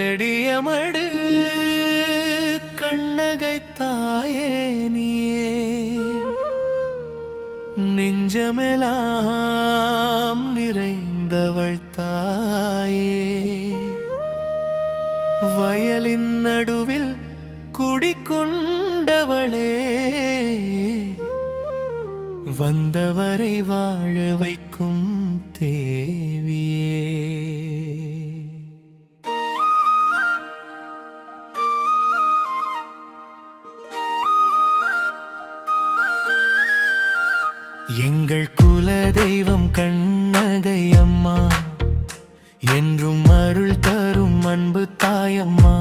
நெடியமடு கண்ணகைத்தாயே நீயே நெஞ்சமெலாம் நிறைந்தவள் தாயே வயலின் நடுவில் குடிக்கொண்டவளே வந்தவரை வாழ வைக்கும் தேவியே எங்கள் குல தெய்வம் கண்ணகை அம்மா என்றும் அருள் தரும் அன்பு தாயம்மா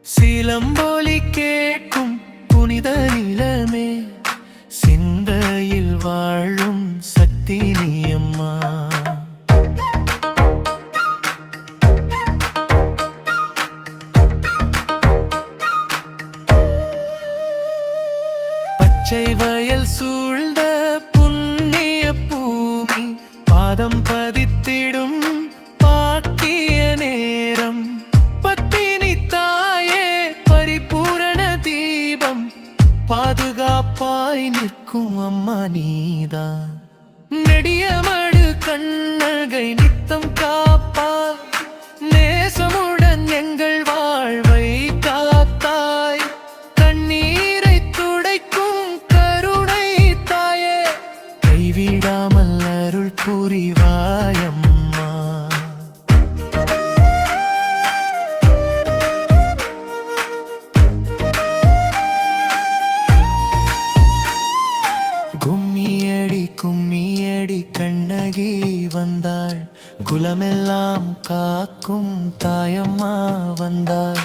சிலம்பொலி கேட்கும் புனித நிலமே சிந்தையில் வாழும் சக்தி நீ அம்மா பச்சை வயல் சூழ்ந்த புண்ணிய பூமி பாதம் பதித்திடும் பாக்கிய நேரம் பத்தினி தாயே பரிபூரண தீபம் பாதுகாப்பாய் நிற்கும் அம்மா நீதான் நெடியமடு கண்ணகை நித்தம் காப்பா நேசமுடன் எங்கள் வாழ்வை காத்தாய் கண்ணீரை துடைக்கும் கருணை தாயே கைவிடாமல் அருள் புரிவாயம்மா கும்மியடி கண்ணகி வந்தாள் குலமெல்லாம் காக்கும் தாயம்மா வந்தாள்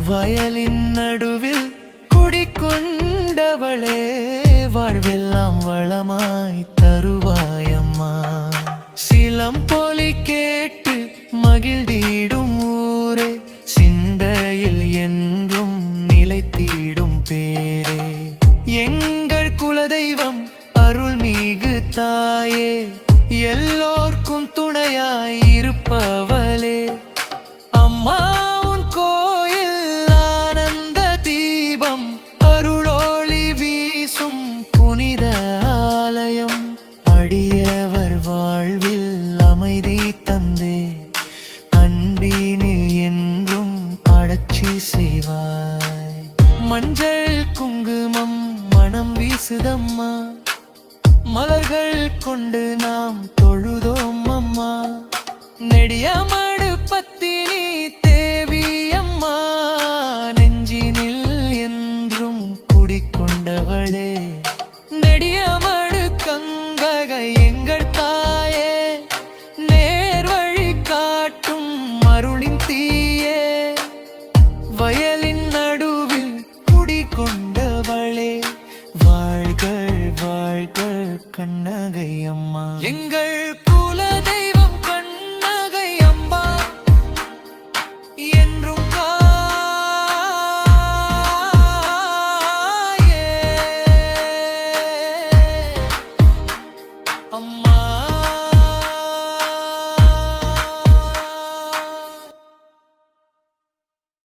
வயலின் நடுவில் குடிக்கொண்டவளே வாழ்வெல்லாம் வளமாய் தருவாயம்மா சிலம்பொலி கேட்டு மகிழ்ந்திடும் ஊரே சிந்தையில் என்றும் நிலைத்திடும் பேரே எங்கள் குலதெய்வம் அருள்மிகு தாயே எல்லோர்க்கும் துணையாய் இருப்பவளே அம்மா உன் கோயில் ஆனந்த தீபம் அருளொளி வீசும் புனித ஆலயம் அடியவர் வாழ்வில் அமைதி தந்தே அன்பினில் என்றும் அடட்சி செய்வாய் மஞ்சள் குங்குமம் மனம் வீசுதம்மா மலர்கள் கொண்டு நாம் தொழுதோம் அம்மா நெடியமடு பத்தினி